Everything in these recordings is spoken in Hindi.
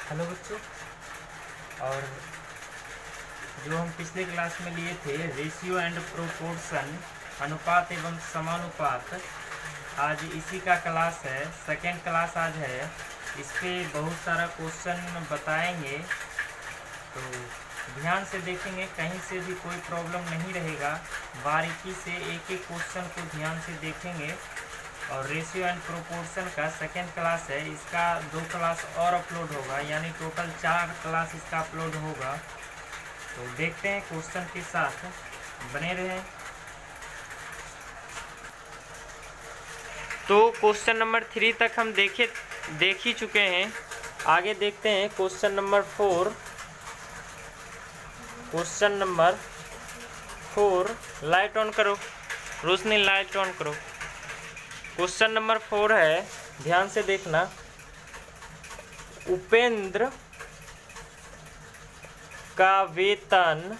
हेलो बच्चों। और जो हम पिछले क्लास में लिए थे रेशियो एंड प्रोपोर्शन, अनुपात एवं समानुपात, आज इसी का क्लास है। सेकेंड क्लास आज है। इस पे बहुत सारा क्वेश्चन बताएंगे, तो ध्यान से देखेंगे, कहीं से भी कोई प्रॉब्लम नहीं रहेगा। बारीकी से एक एक क्वेश्चन को ध्यान से देखेंगे। और रेशियो एंड प्रोपोर्शन का सेकेंड क्लास है, इसका 2 क्लास और अपलोड होगा, यानी टोटल 4 क्लास इसका अपलोड होगा। तो देखते हैं, क्वेश्चन के साथ बने रहें। तो क्वेश्चन नंबर 3 तक हम देख ही चुके हैं। आगे देखते हैं question number 4। Question number 4, light on करो रोशनी, लाइट ऑन करो। क्वेश्चन नंबर 4 है, ध्यान से देखना। उपेंद्र का वेतन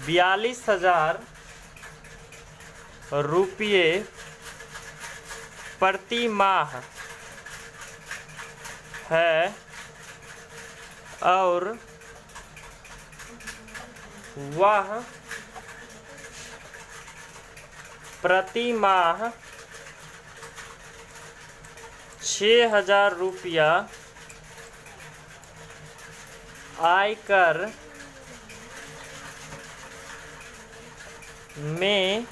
42,000 रुपये प्रति माह है और वह प्रति माह 6,000 रुपया आयकर में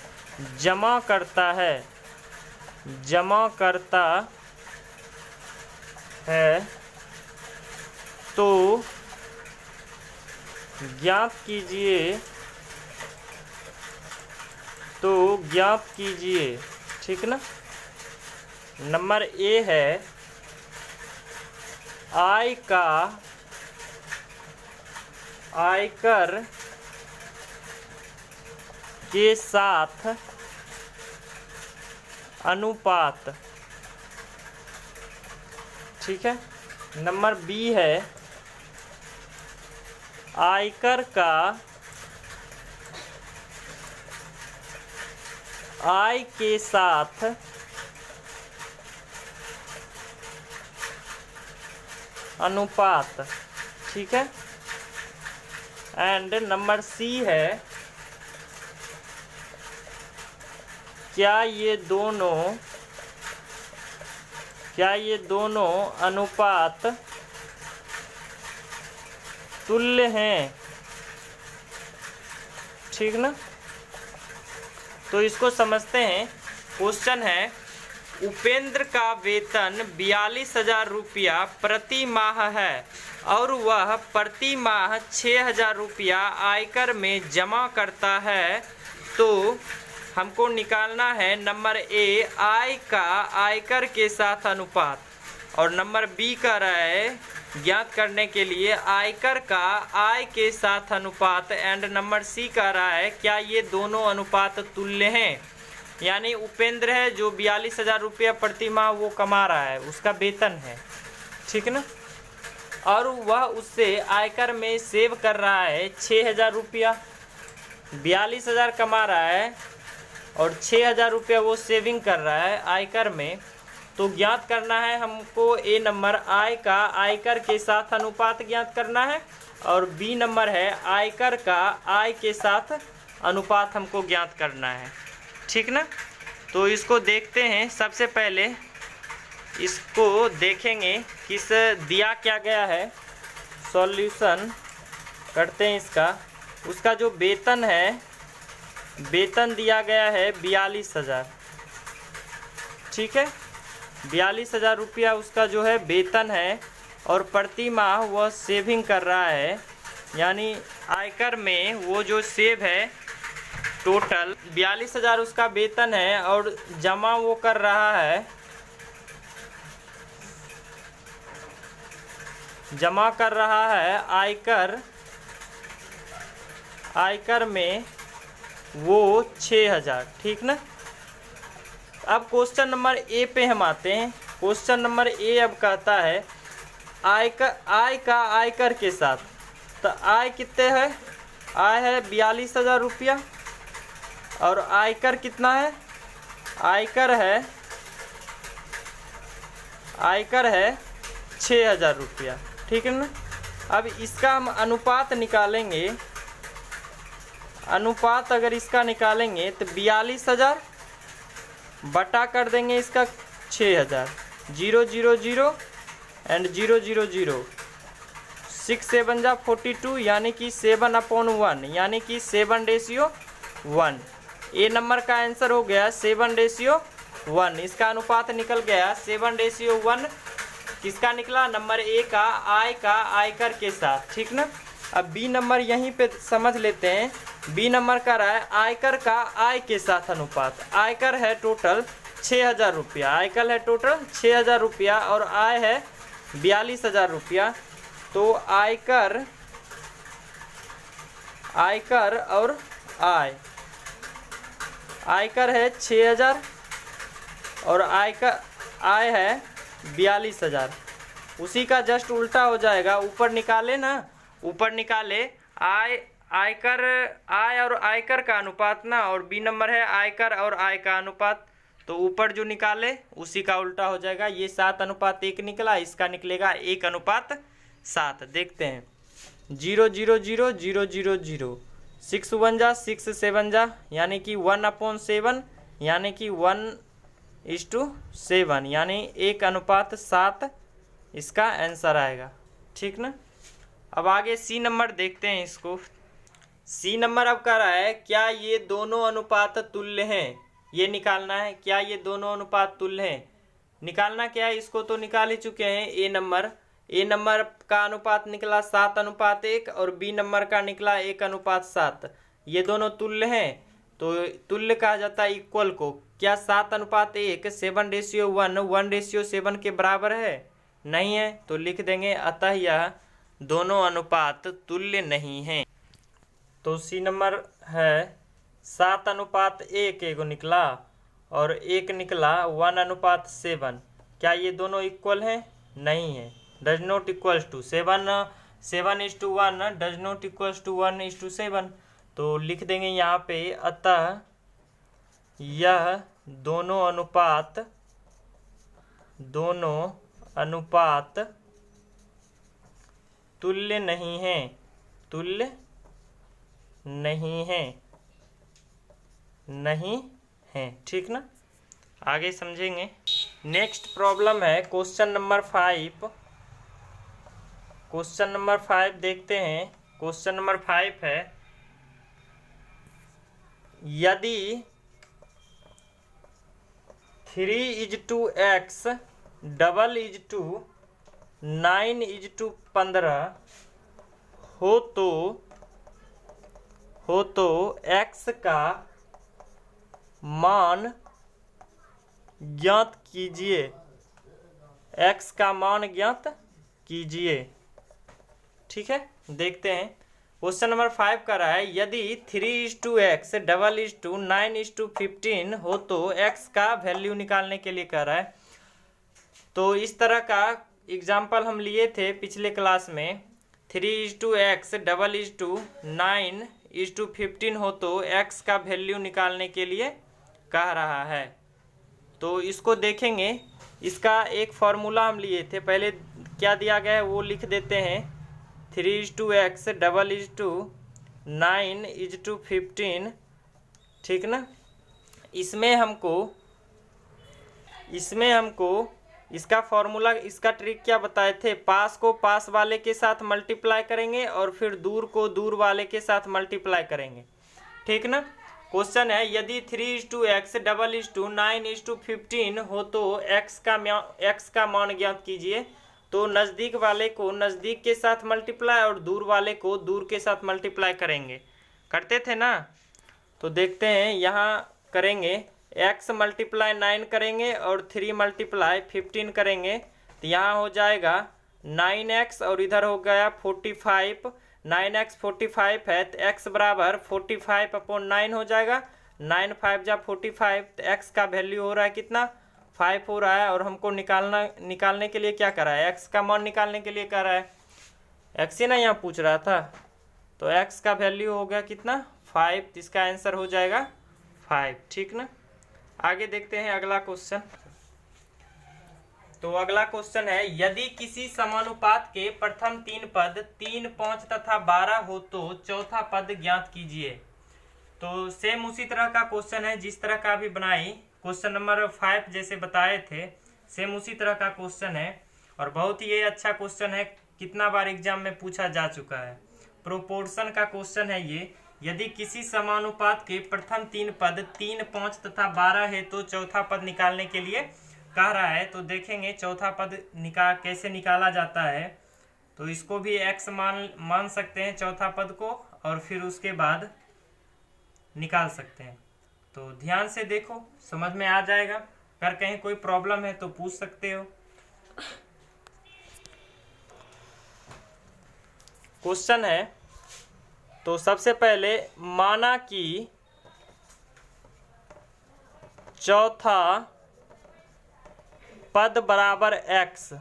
जमा करता है, तो ज्ञात कीजिए। ठीक ना। नंबर ए है, आयकर के साथ अनुपात। ठीक है। नंबर बी है, आयकर का आय के साथ अनुपात। ठीक है। एंड नंबर सी है, क्या ये दोनों अनुपात तुल्य हैं। ठीक ना। तो इसको समझते हैं। क्वेश्चन है, उपेंद्र का वेतन 42,000 रुपया प्रति माह है और वह प्रति माह 6,000 रुपया आयकर में जमा करता है, तो हमको निकालना है नंबर ए, आय का आयकर के साथ अनुपात, और नंबर बी कह रहा है ज्ञात करने के लिए आयकर का आय के साथ अनुपात, एंड नंबर सी कह रहा है क्या ये दोनों अनुपात तुल्य हैं। यानी उपेंद्र है जो 42,000 रुपया प्रति माह वो कमा रहा है, उसका वेतन है। ठीक ना। और वह उससे आयकर में सेव कर रहा है 6,000 रुपया। 42,000 कमा रहा है और 6,000 रुपया वो सेविंग कर रहा है आयकर में। तो ज्ञात करना है हमको ए नंबर, आय का आयकर के साथ अनुपात ज्ञात करना है, और बी नंबर है आयकर का आय के साथ अनुपात हमको ज्ञात करना है। ठीक ना। तो इसको देखते हैं। सबसे पहले इसको देखेंगे किस दिया क्या गया है, सॉल्यूशन करते हैं इसका। उसका जो वेतन है, वेतन दिया गया है 42,000। ठीक है। 42,000 रुपया उसका जो है वेतन है, और प्रति माह वह सेविंग कर रहा है, यानी आयकर में वो जो सेव है टोटल 42,000 उसका वेतन है, और जमा वो कर रहा है, आयकर में वो 6,000। ठीक ना। अब क्वेश्चन नंबर ए पे हम आते हैं। क्वेश्चन नंबर ए अब कहता है आय का आयकर के साथ। तो आय कितने है, आय है 42,000 रुपया, और आयकर कितना है, आयकर है आयकर है 6,000 रुपया, ठीक है ना। अब इसका हम अनुपात निकालेंगे, अनुपात अगर इसका निकालेंगे तो 42,000 बटा कर देंगे इसका 6,000, 0 0 0 एंड 0 0 0, 6 7 जा 42 यानी कि 7/1 यानी कि 7:1। ए नंबर का आंसर हो गया 7:1। इसका अनुपात निकल गया 7:1। किसका निकला? नंबर ए का, आय का आयकर के साथ, ठीक ना। अब बी नंबर यहीं पे समझ लेते हैं। बी नंबर का रहा है आयकर का आय के साथ अनुपात। आयकर है टोटल 6,000 रुपया, आयकर है टोटल 6,000 रुपया और आय है 42,000 रुपया। तो आयकर, आयकर और आय, आयकर है 6,000 और आयकर आय है 42,000। उसी का जस्ट उल्टा हो जाएगा, ऊपर निकाले ना, ऊपर निकाले आय, आयकर, आय और आयकर का अनुपात ना, और बी नंबर है आयकर और आय का अनुपात, तो ऊपर जो निकाले उसी का उल्टा हो जाएगा। ये 7:1 निकला, इसका निकलेगा 1:7। देखते हैं 0 0 0 0 0 0, 6 1 जा 6 7 जा यानी कि 1/7 यानी कि 1:7 यानी 1:7 इसका आंसर आएगा, ठीक ना। अब आगे सी नंबर देखते हैं इसको। सी नंबर अब कह रहा है क्या ये दोनों अनुपात तुल्य हैं, ये निकालना है। क्या ये दोनों अनुपात तुल्य हैं, निकालना क्या है, इसको तो निकाल ही चुके हैं। ए नंबर का अनुपात निकला 7:1 और बी नंबर का निकला 1:7। ये दोनों तुल्य हैं तो तुल्य कहा जाता है इक्वल को। क्या 7:1 7:1 1:7 के बराबर है? नहीं है, तो लिख देंगे अतः यह दोनों अनुपात तुल्य नहीं हैं। तो सी नंबर है 7:1 एगो निकला और एक निकला 1:7। क्या ये दोनों इक्वल हैं? नहीं है, does not equals to. 7:1 does not equals to 1:7। तो लिख देंगे यहाँ पे अतः यह दोनों अनुपात तुल्य नहीं हैं, तुल्य नहीं है, ठीक ना। आगे समझेंगे। नेक्स्ट प्रॉब्लम है क्वेश्चन नंबर 5। क्वेश्चन नंबर 5 देखते हैं। क्वेश्चन नंबर 5 है यदि 3:x = 9:15 हो तो x का मान ज्ञात कीजिए। x का मान ज्ञात कीजिए, ठीक है। देखते हैं क्वेश्चन नंबर 5 का रहा है यदि 3:x = 9:15 हो तो x का वैल्यू निकालने के लिए कह रहा है। तो इस तरह का एग्जाम्पल हम लिए थे पिछले क्लास में। 3:x = 9:15 हो तो x का वैल्यू निकालने के लिए कह रहा है। तो इसको देखेंगे। इसका एक फॉर्मूला हम लिए थे, पहले क्या दिया गया है वो लिख देते हैं। 3:x = 9:15, ठीक ना। इसमें हमको इसका फॉर्मूला, इसका ट्रिक क्या बताए थे, पास को पास वाले के साथ मल्टीप्लाई करेंगे और फिर दूर को दूर वाले के साथ मल्टीप्लाई करेंगे, ठीक ना। क्वेश्चन है यदि 3:x = 9:15 हो तो x का मान ज्ञात कीजिए। तो नज़दीक वाले को नज़दीक के साथ मल्टीप्लाई और दूर वाले को दूर के साथ मल्टीप्लाई करेंगे, करते थे ना। तो देखते हैं यहाँ करेंगे। x × 9 करेंगे और 3 × 15 करेंगे तो यहाँ हो जाएगा 9x और इधर हो गया 45। 9x 45 है तो x बराबर 45/9 हो जाएगा। 9 5 जा 45 तो x का वैल्यू हो रहा है कितना, 5 हो रहा है। और हमको निकालने के लिए क्या कर रहा है, x का मान निकालने के लिए कर रहा है। x ही ना यहाँ पूछ रहा था, तो x का वैल्यू हो गया कितना, 5। तो इसका आंसर हो जाएगा 5, ठीक ना। आगे देखते हैं अगला क्वेश्चन। तो अगला क्वेश्चन है, यदि किसी समानुपात के प्रथम तीन पद 3, 5 तथा 12 हो तो चौथा पद ज्ञात कीजिए। तो सेम उसी तरह का क्वेश्चन है जिस तरह का अभी बनाई क्वेश्चन नंबर 5 जैसे बताए थे, सेम उसी तरह का क्वेश्चन है और बहुत ही अच्छा क्वेश्चन है, कितना बार एग्जाम में पूछा जा चुका है। प्रोपोर्शन का क्वेश्चन है ये, यदि किसी समानुपात के प्रथम तीन पद 3, 5 तथा 12 है तो चौथा पद निकालने के लिए कह रहा है। तो देखेंगे चौथा पद कैसे निकाला जाता है। तो इसको भी x मान सकते हैं चौथा पद को, और फिर उसके बाद निकाल सकते हैं। तो ध्यान से देखो, समझ में आ जाएगा। अगर कहीं कोई प्रॉब्लम है तो पूछ सकते हो। क्वेश्चन है, तो सबसे पहले माना कि चौथा पद बराबर x,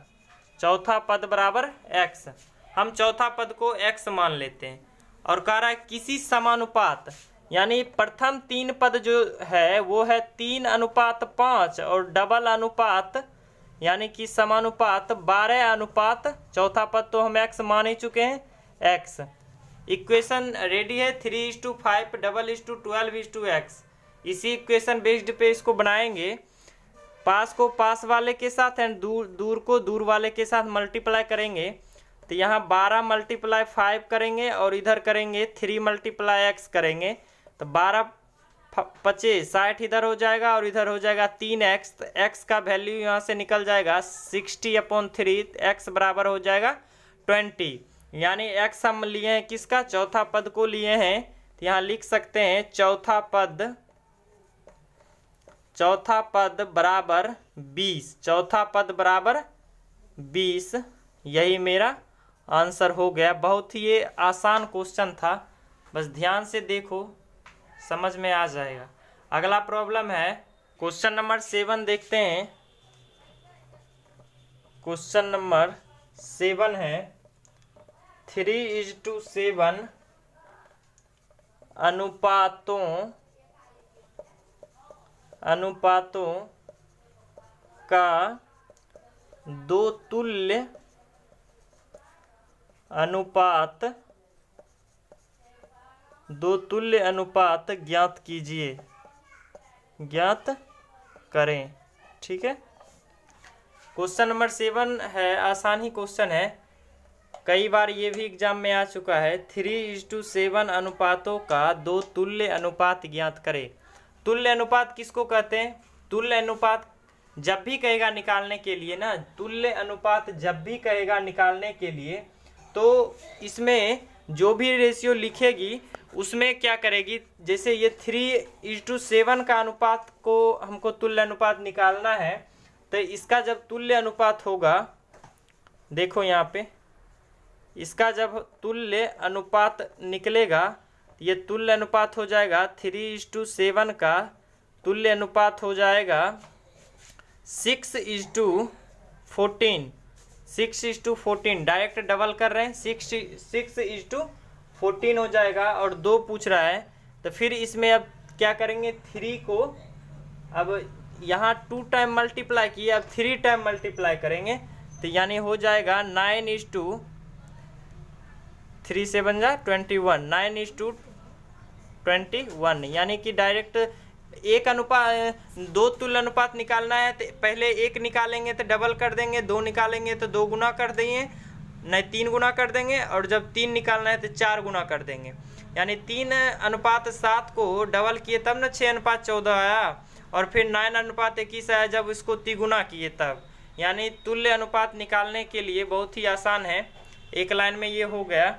चौथा पद बराबर x, हम चौथा पद को x मान लेते हैं और कह रहा है किसी समानुपात, यानी प्रथम तीन पद जो है वो है 3:5 और डबल अनुपात यानी कि समानुपात 12:, चौथा पद तो हम x मान ही चुके हैं x। इक्वेशन रेडी है 3:5 12:12x। इसी इक्वेशन बेस्ड पे इसको बनाएंगे। पास को पास वाले के साथ एंड दूर को दूर वाले के साथ मल्टीप्लाई करेंगे। तो यहाँ 12 × 5 करेंगे और इधर करेंगे 3 × x करेंगे। तो 12 × 60 इधर हो जाएगा और इधर हो जाएगा 3x। तो x का वैल्यू यहाँ से निकल जाएगा 60/3, x बराबर हो जाएगा 20। यानी x हम लिए हैं किसका, चौथा पद को लिए हैं। तो यहाँ लिख सकते हैं चौथा पद बराबर 20, चौथा पद बराबर 20। यही मेरा आंसर हो गया। बहुत ही ये आसान क्वेश्चन था, बस ध्यान से देखो समझ में आ जाएगा। अगला प्रॉब्लम है क्वेश्चन नंबर 7 देखते हैं। क्वेश्चन नंबर 7 है 3:7 अनुपातों का दो तुल्य अनुपात ज्ञात कीजिए, ज्ञात करें। ठीक है, क्वेश्चन नंबर 7 है, आसान ही क्वेश्चन है, कई बार ये भी एग्जाम में आ चुका है। 3:7 अनुपातों का दो तुल्य अनुपात ज्ञात करें। तुल्य अनुपात किसको कहते हैं? तुल्य अनुपात जब भी कहेगा निकालने के लिए ना, तुल्य अनुपात जब भी कहेगा निकालने के लिए, तो इसमें जो भी रेशियो लिखेगी उसमें क्या करेगी, जैसे ये 3:7 का अनुपात को हमको तुल्य अनुपात निकालना है, तो इसका जब तुल्य अनुपात होगा, देखो यहाँ पे, इसका जब तुल्य अनुपात निकलेगा, ये तुल्य अनुपात हो जाएगा 3:7 का तुल्य अनुपात हो जाएगा 6:14, 6:14, डायरेक्ट डबल कर रहे हैं, 6:14 हो जाएगा। और 2 पूछ रहा है, तो फिर इसमें अब क्या करेंगे, 3 को अब यहाँ 2 टाइम मल्टीप्लाई किए, अब 3 टाइम मल्टीप्लाई करेंगे, तो यानी हो जाएगा 9:3 से बन जाए 21, 9:21। यानी कि डायरेक्ट एक अनुपात, 2 तुल्य अनुपात निकालना है तो पहले 1 निकालेंगे तो डबल कर देंगे, 2 निकालेंगे तो 2 गुना कर देंगे, नहीं 3 गुना कर देंगे, और जब 3 निकालना है तो 4 गुना कर देंगे। यानी 3:7 को डबल किए तब ना 6:14 आया, और फिर 9:21 आया जब इसको तिगुना किए तब। यानी तुल्य अनुपात निकालने के लिए बहुत ही आसान है, एक लाइन में ये हो गया।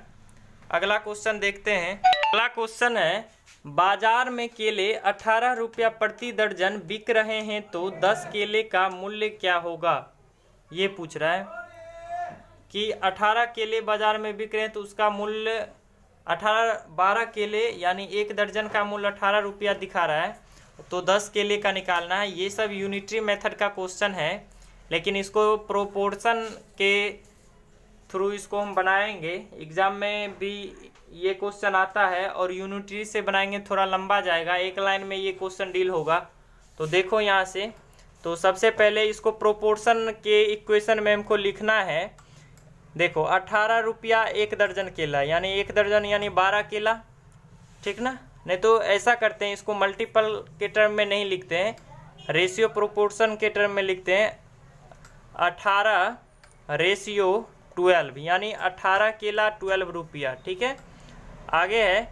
अगला क्वेश्चन देखते हैं। अगला क्वेश्चन है, बाजार में केले 18 रुपया प्रति दर्जन बिक रहे हैं तो 10 केले का मूल्य क्या होगा? ये पूछ रहा है कि 18 केले बाजार में बिक रहे हैं तो उसका मूल्य 12 केले यानी 1 दर्जन का मूल्य 18 रुपया दिखा रहा है, तो 10 केले का निकालना है। ये सब यूनिटरी मेथड का क्वेश्चन है, लेकिन इसको प्रोपोर्शन के थ्रू इसको हम बनाएंगे। एग्जाम में भी ये क्वेश्चन आता है, और यूनिटरी से बनाएंगे थोड़ा लंबा जाएगा, एक लाइन में ये क्वेश्चन डील होगा। तो देखो यहाँ से तो सबसे पहले इसको प्रोपोर्शन के इक्वेशन में हमको लिखना है। देखो 18 रुपया 1 दर्जन केला, यानी 1 दर्जन यानी 12 केला, ठीक ना। नहीं तो ऐसा करते हैं, इसको मल्टीपल के टर्म में नहीं लिखते हैं, रेशियो प्रोपोर्शन के टर्म में लिखते हैं। 18:12 यानी 18 केला 12 रुपया, ठीक है। आगे है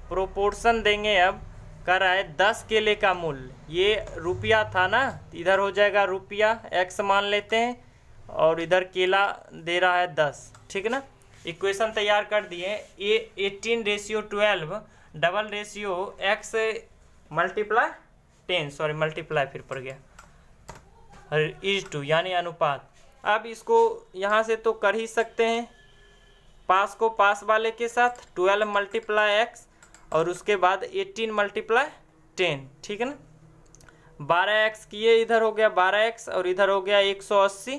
प्रोपोर्शन देंगे, अब कर रहा है 10 केले का मूल्य, ये रुपया था ना, इधर हो जाएगा रुपया, x मान लेते हैं, और इधर केला दे रहा है 10, ठीक है ना। इक्वेशन तैयार कर दिए। 18:12 double ratio x multiply 10, sorry multiply फिर पड़ गया, (2) यानी अनुपात। अब इसको यहाँ से तो कर ही सकते हैं, पास को पास वाले के साथ 12 × x और उसके बाद 18 × 10, ठीक है ना। 12x किए, इधर हो गया 12x और इधर हो गया 180,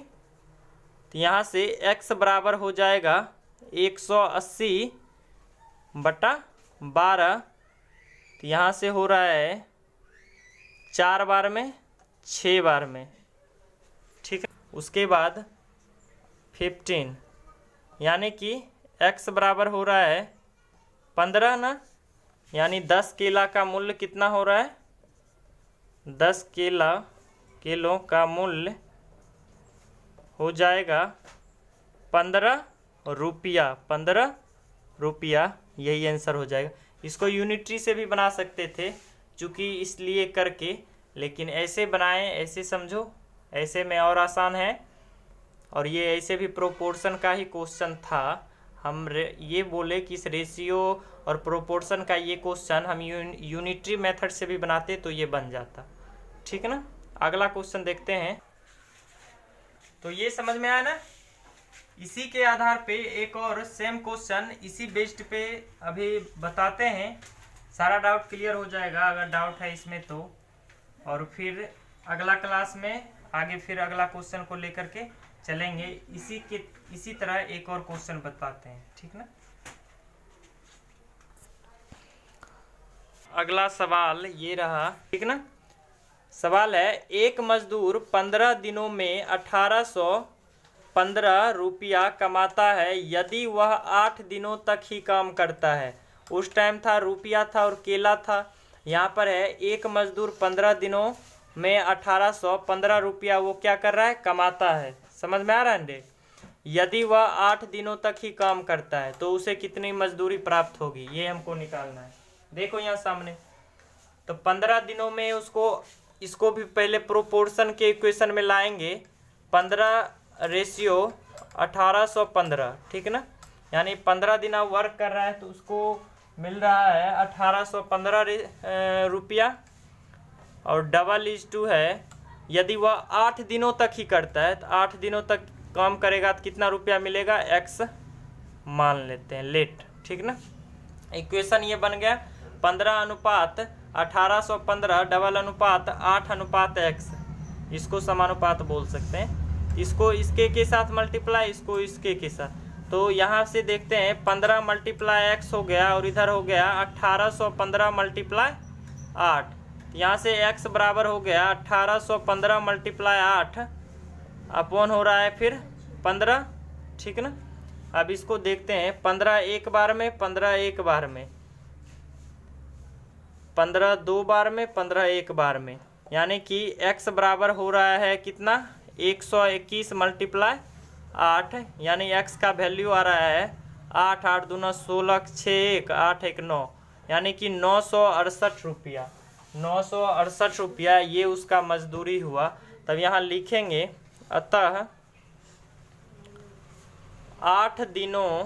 तो यहाँ से x बराबर हो जाएगा 180/12, तो यहाँ से हो रहा है 4 बार में 6 बार में, ठीक है। उसके बाद 15 यानी कि x बराबर हो रहा है 15 ना, यानी 10 केला का मूल्य कितना हो रहा है, 10 किलो का मूल्य हो जाएगा 15 रुपया, 15 रुपया, यही आंसर हो जाएगा। इसको यूनिटरी से भी बना सकते थे, चूँकि इसलिए करके, लेकिन ऐसे बनाएं, ऐसे समझो, ऐसे में और आसान है। और ये ऐसे भी प्रोपोर्शन का ही क्वेश्चन था, हम ये बोले कि इस रेशियो और प्रोपोर्शन का ये क्वेश्चन हम यूनिटरी मेथड से भी बनाते तो ये बन जाता, ठीक है ना। अगला क्वेश्चन देखते हैं। तो ये समझ में आया ना। इसी के आधार पे एक और सेम क्वेश्चन इसी बेस्ड पे अभी बताते हैं, सारा डाउट क्लियर हो जाएगा अगर डाउट है इसमें तो। और फिर अगला क्लास में आगे फिर अगला क्वेश्चन को लेकर के चलेंगे। इसी तरह एक और क्वेश्चन बताते हैं, ठीक ना। अगला सवाल ये रहा, ठीक ना। सवाल है, एक मजदूर 15 दिनों में 1815 रुपया कमाता है यदि वह 8 दिनों तक ही काम करता है। उस टाइम था रुपया था और केला था, यहाँ पर है एक मजदूर 15 दिनों में 1815 रुपया वो क्या कर रहा है, कमाता है। समझ में आ रहा है अंडे। यदि वह 8 दिनों तक ही काम करता है तो उसे कितनी मजदूरी प्राप्त होगी, ये हमको निकालना है। देखो यहाँ सामने, तो 15 दिनों में इसको भी पहले प्रोपोर्शन के इक्वेशन में लाएंगे। 15:1815, ठीक है ना। यानी 15 दिन वर्क कर रहा है तो उसको मिल रहा है 1815 रुपया, और (2) है यदि वह 8 दिनों तक ही करता है तो 8 दिनों तक काम करेगा तो कितना रुपया मिलेगा, x मान लेते हैं, लेट, ठीक ना। इक्वेशन ये बन गया 15:1815 8:x, इसको समानुपात बोल सकते हैं। इसको इसके के साथ मल्टीप्लाई, इसको इसके के साथ, तो यहाँ से देखते हैं 15 × x हो गया और इधर हो गया 1815 × 8, यहाँ से x बराबर हो गया 1815 × 8 अपॉन हो रहा है फिर 15, ठीक ना। अब इसको देखते हैं 15 एक बार में, 15 एक बार में, 15 दो बार में, 15 एक बार में, यानी कि x बराबर हो रहा है कितना, 121 × 8, यानी x का वैल्यू आ रहा है 8 8 दूना 16 6 1 8 1 9, यानी कि 968 रुपया, 968 रुपया ये उसका मजदूरी हुआ। तब यहाँ लिखेंगे, अतः 8 दिनों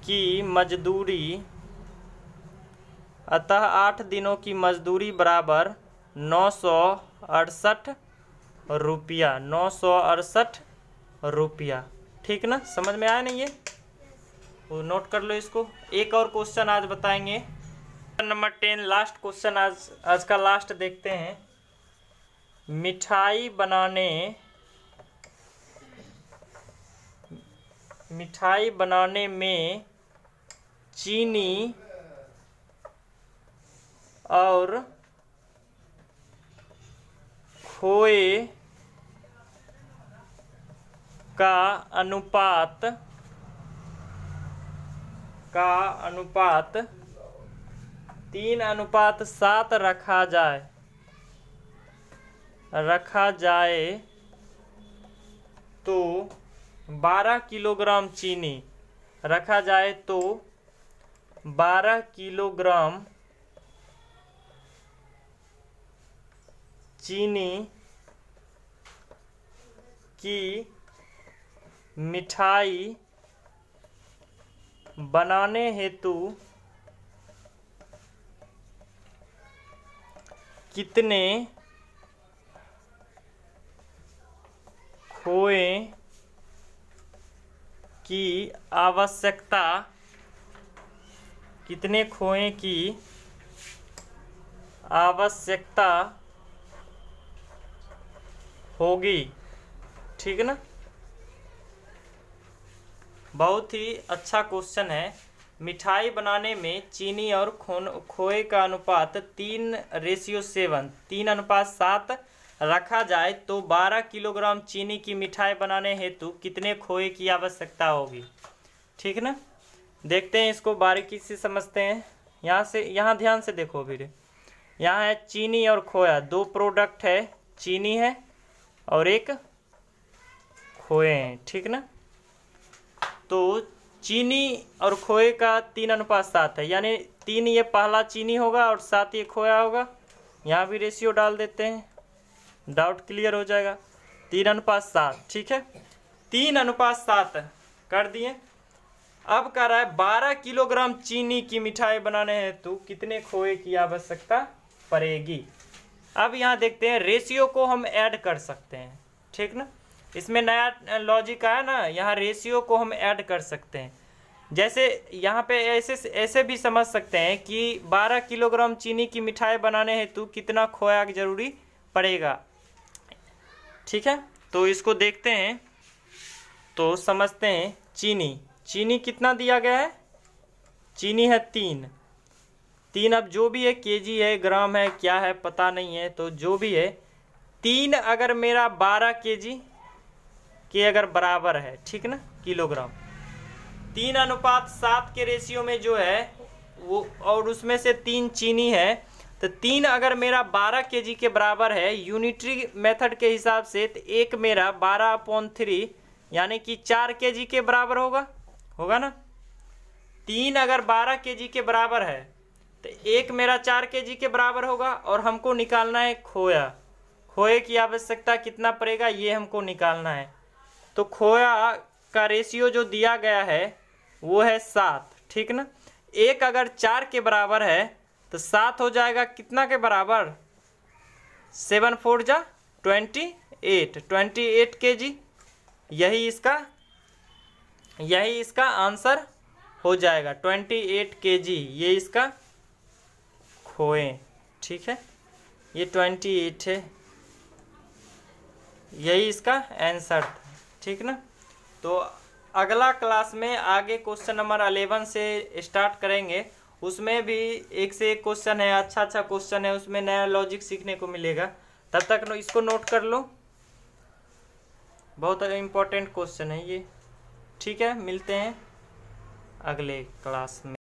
की मजदूरी, अतः 8 दिनों की मजदूरी बराबर 968 रुपया, 968 रुपया, ठीक ना। समझ में आया नहीं ये, वो नोट कर लो इसको। एक और क्वेश्चन आज बताएंगे, नंबर 10, लास्ट क्वेश्चन आज का लास्ट देखते हैं। मिठाई बनाने में चीनी और खोए का अनुपात 3:7 रखा जाए तो 12 किलोग्राम चीनी रखा जाए तो 12 किलोग्राम चीनी की मिठाई बनाने हेतु कितने खोए की आवश्यकता होगी। ठीक है ना। बहुत ही अच्छा क्वेश्चन है। मिठाई बनाने में चीनी और खोए का अनुपात 3:7 3:7 रखा जाए तो 12 किलोग्राम चीनी की मिठाई बनाने हेतु कितने खोए की आवश्यकता होगी। ठीक है ना। देखते हैं, इसको बारीकी से समझते हैं। यहाँ ध्यान से देखो। फिर यहाँ है चीनी और खोया, दो प्रोडक्ट है, चीनी है और एक खोए हैं। ठीक ना। तो चीनी और खोए का 3:7 है, यानी 3 ये पहला चीनी होगा और 7 ये खोया होगा। यहाँ भी रेशियो डाल देते हैं, डाउट क्लियर हो जाएगा। 3:7। ठीक है, 3:7 कर दिए। अब कह रहा है 12 किलोग्राम चीनी की मिठाई बनाने हेतु कितने खोए की आवश्यकता पड़ेगी। अब यहाँ देखते हैं, रेशियो को हम ऐड कर सकते हैं। ठीक ना। इसमें नया लॉजिक आया ना, यहाँ रेशियो को हम ऐड कर सकते हैं। जैसे यहाँ पे ऐसे भी समझ सकते हैं कि 12 किलोग्राम चीनी की मिठाई बनाने हेतु कितना खोया जरूरी पड़ेगा। ठीक है, तो इसको देखते हैं तो समझते हैं। चीनी कितना दिया गया है, चीनी है 3। अब जो भी है केजी है, ग्राम है, क्या है पता नहीं है, तो जो भी है 3 अगर मेरा 12 केजी के अगर बराबर है, ठीक ना, किलोग्राम, 3:7 के रेशियो में जो है वो, और उसमें से 3 चीनी है, तो 3 अगर मेरा 12 केजी के बराबर है यूनिटरी मेथड के हिसाब से, तो एक मेरा 12/3 यानी कि 4 केजी के बराबर होगा ना। 3 अगर 12 केजी के बराबर है तो एक मेरा 4 केजी के बराबर होगा। और हमको निकालना है खोए की आवश्यकता कितना पड़ेगा, ये हमको निकालना है। तो खोया का रेशियो जो दिया गया है वो है 7। ठीक ना। एक अगर 4 के बराबर है तो 7 हो जाएगा कितना के बराबर, 7 4 जा 28 केजी। यही इसका आंसर हो जाएगा, 28 केजी। ये इसका खोए। ठीक है, ये 28 है, यही इसका आंसर था। ठीक ना। तो अगला क्लास में आगे क्वेश्चन नंबर 11 से स्टार्ट करेंगे। उसमें भी एक से एक क्वेश्चन है, अच्छा क्वेश्चन है, उसमें नया लॉजिक सीखने को मिलेगा। तब तक इसको नोट कर लो, बहुत इम्पोर्टेंट क्वेश्चन है ये। ठीक है, मिलते हैं अगले क्लास में।